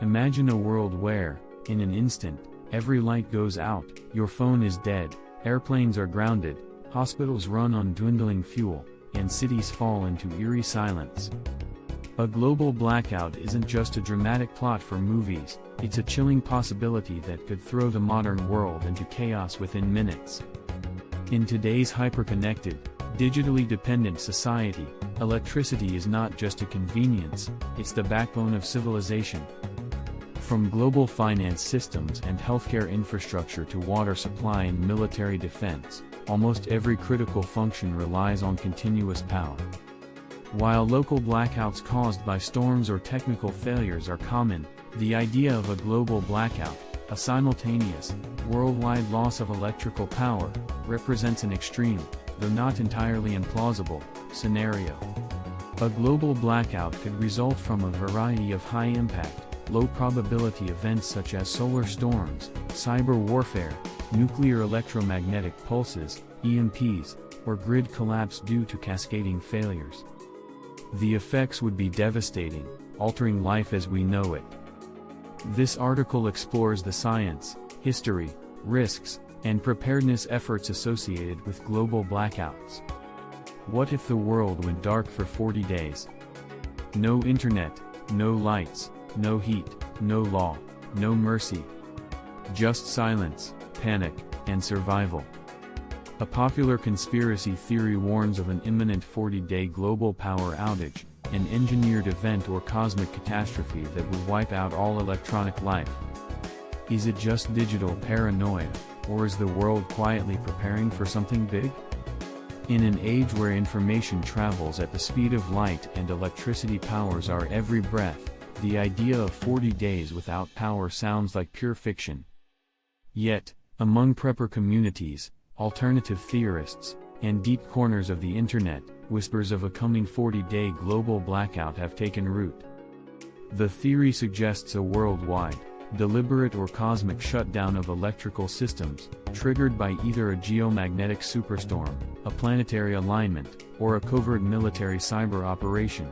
Imagine a world where, in an instant, every light goes out, your phone is dead, airplanes are grounded, hospitals run on dwindling fuel, and cities fall into eerie silence. A global blackout isn't just a dramatic plot for movies, it's a chilling possibility that could throw the modern world into chaos within minutes. In today's hyper-connected, digitally dependent society, electricity is not just a convenience, it's the backbone of civilization. From global finance systems and healthcare infrastructure to water supply and military defense, almost every critical function relies on continuous power. While local blackouts caused by storms or technical failures are common, the idea of a global blackout, a simultaneous, worldwide loss of electrical power, represents an extreme, though not entirely implausible, scenario. A global blackout could result from a variety of high-impact, low-probability events such as solar storms, cyber warfare, nuclear electromagnetic pulses, EMPs, or grid collapse due to cascading failures. The effects would be devastating, altering life as we know it. This article explores the science, history, risks, and preparedness efforts associated with global blackouts. What if the world went dark for 40 days? No internet, no lights, no heat, no law, no mercy. Just silence, panic, and survival. A popular conspiracy theory warns of an imminent 40-day global power outage, an engineered event or cosmic catastrophe that would wipe out all electronic life. Is it just digital paranoia, or is the world quietly preparing for something big? In an age where information travels at the speed of light and electricity powers our every breath, the idea of 40 days without power sounds like pure fiction. Yet, among prepper communities, alternative theorists, and deep corners of the internet, whispers of a coming 40-day global blackout have taken root. The theory suggests a worldwide, deliberate or cosmic shutdown of electrical systems, triggered by either a geomagnetic superstorm, a planetary alignment, or a covert military cyber operation.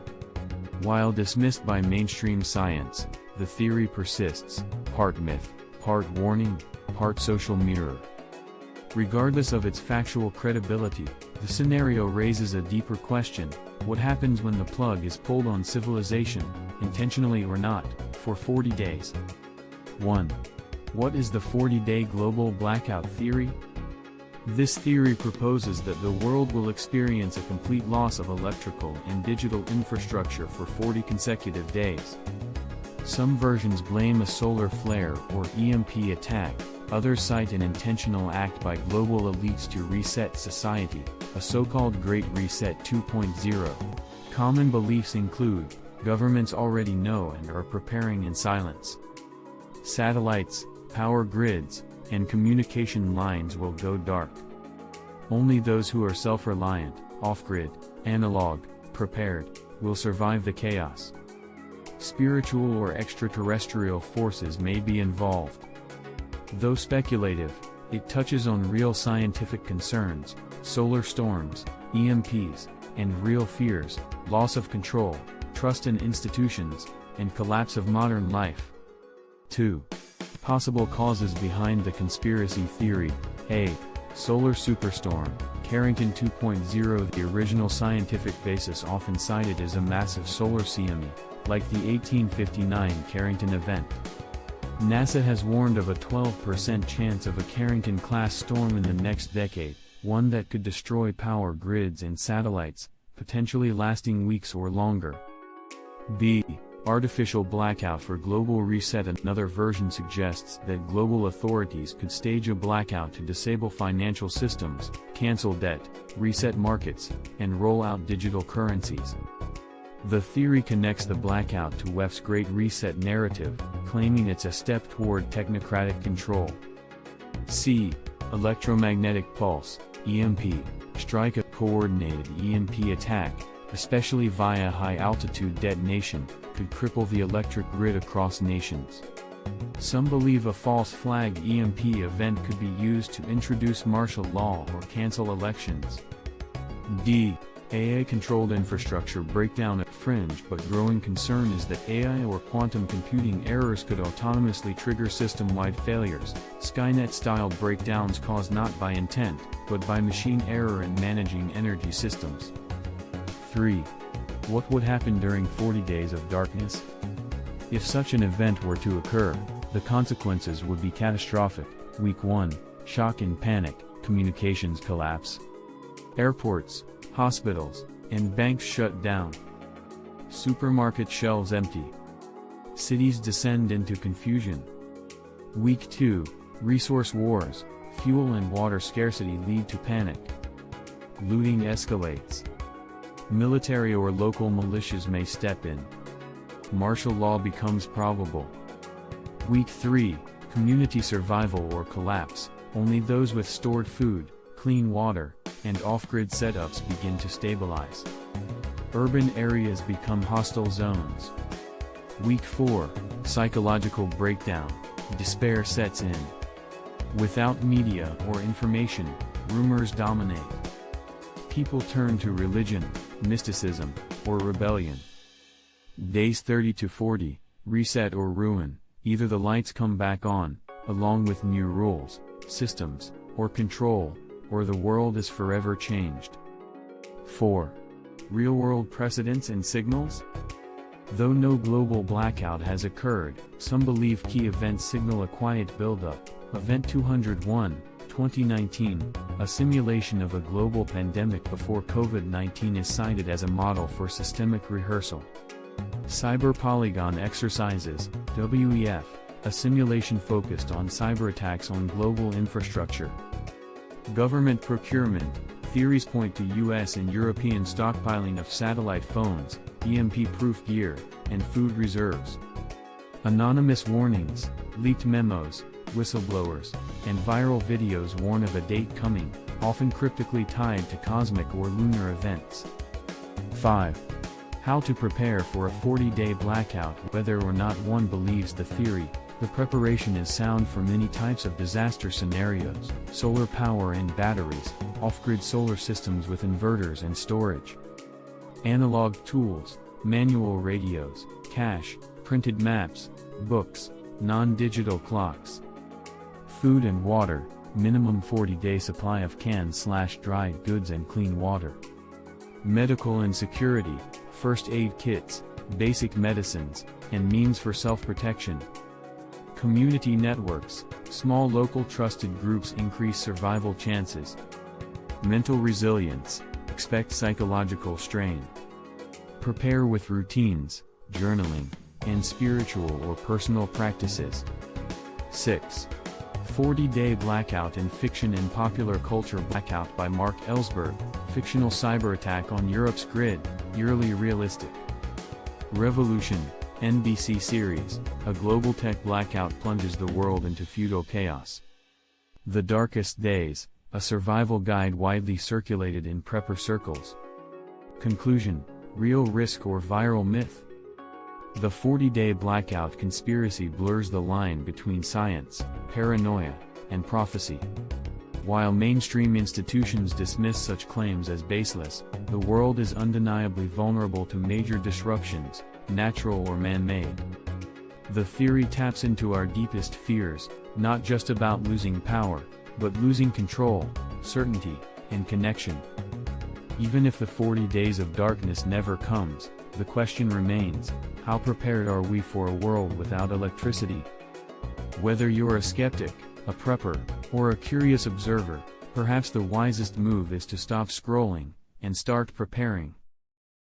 While dismissed by mainstream science, the theory persists, part myth, part warning, part social mirror. Regardless of its factual credibility, the scenario raises a deeper question: what happens when the plug is pulled on civilization, intentionally or not, for 40 days? 1. What is the 40-day global blackout theory? This theory proposes that the world will experience a complete loss of electrical and digital infrastructure for 40 consecutive days. Some versions blame a solar flare or EMP attack, others cite an intentional act by global elites to reset society, a so-called Great Reset 2.0. Common beliefs include, governments already know and are preparing in silence. Satellites, power grids, and communication lines will go dark. Only those who are self-reliant, off-grid, analog, prepared, will survive the chaos. Spiritual or extraterrestrial forces may be involved. Though speculative, it touches on real scientific concerns, solar storms, EMPs, and real fears, loss of control, trust in institutions, and collapse of modern life. 2. Possible causes behind the conspiracy theory. A. Solar superstorm, Carrington 2.0. The original scientific basis often cited is a massive solar CME, like the 1859 Carrington event. NASA has warned of a 12% chance of a Carrington-class storm in the next decade, one that could destroy power grids and satellites, potentially lasting weeks or longer. B. Artificial blackout for global reset. Another version suggests that global authorities could stage a blackout to disable financial systems, cancel debt, reset markets, and roll out digital currencies. The theory connects the blackout to WEF's Great Reset narrative, claiming it's a step toward technocratic control. C. Electromagnetic pulse, EMP, strike. A coordinated EMP attack, especially via high-altitude detonation, could cripple the electric grid across nations. Some believe a false flag EMP event could be used to introduce martial law or cancel elections. D. A controlled infrastructure breakdown. At fringe, but growing concern is that AI or quantum computing errors could autonomously trigger system-wide failures, Skynet-style breakdowns caused not by intent, but by machine error in managing energy systems. 3. What would happen during 40 days of darkness? If such an event were to occur, the consequences would be catastrophic. Week 1, shock and panic, communications collapse. Airports, hospitals, and banks shut down. Supermarket shelves empty. Cities descend into confusion. Week 2, resource wars, fuel and water scarcity lead to panic. Looting escalates. Military or local militias may step in. Martial law becomes probable. Week 3, community survival or collapse, only those with stored food, clean water, and off-grid setups begin to stabilize. Urban areas become hostile zones. Week 4, psychological breakdown, despair sets in. Without media or information, rumors dominate. People turn to religion, mysticism, or rebellion. Days 30 to 40, reset or ruin, either the lights come back on, along with new rules, systems, or control, or the world is forever changed. 4. Real-world precedents and signals? Though no global blackout has occurred, some believe key events signal a quiet buildup. Event 201, 2019, a simulation of a global pandemic before COVID-19 is cited as a model for systemic rehearsal. Cyber Polygon Exercises, WEF, a simulation focused on cyberattacks on global infrastructure. Government procurement, theories point to US and European stockpiling of satellite phones, EMP-proof gear, and food reserves. Anonymous warnings, leaked memos, whistleblowers, and viral videos warn of a date coming, often cryptically tied to cosmic or lunar events. 5. How to prepare for a 40-day blackout. Whether or not one believes the theory, the preparation is sound for many types of disaster scenarios: solar power and batteries, off-grid solar systems with inverters and storage, analog tools, manual radios, cash, printed maps, books, non-digital clocks. Food and water, minimum 40-day supply of canned/dried goods and clean water. Medical and security, first aid kits, basic medicines, and means for self-protection. Community networks, small local trusted groups increase survival chances. Mental resilience, expect psychological strain. Prepare with routines, journaling, and spiritual or personal practices. 6. 40-Day Blackout in Fiction and Popular Culture. Blackout by Mark Ellsberg, fictional cyber attack on Europe's grid, eerily realistic. Revolution, NBC series, a global tech blackout plunges the world into feudal chaos. The Darkest Days, a survival guide widely circulated in prepper circles. Conclusion, real risk or viral myth? The 40-day blackout conspiracy blurs the line between science, paranoia, and prophecy. While mainstream institutions dismiss such claims as baseless, the world is undeniably vulnerable to major disruptions, natural or man-made. The theory taps into our deepest fears, not just about losing power, but losing control, certainty, and connection. Even if the 40 days of darkness never comes, the question remains: how prepared are we for a world without electricity? Whether you're a skeptic, a prepper, or a curious observer, perhaps the wisest move is to stop scrolling and start preparing.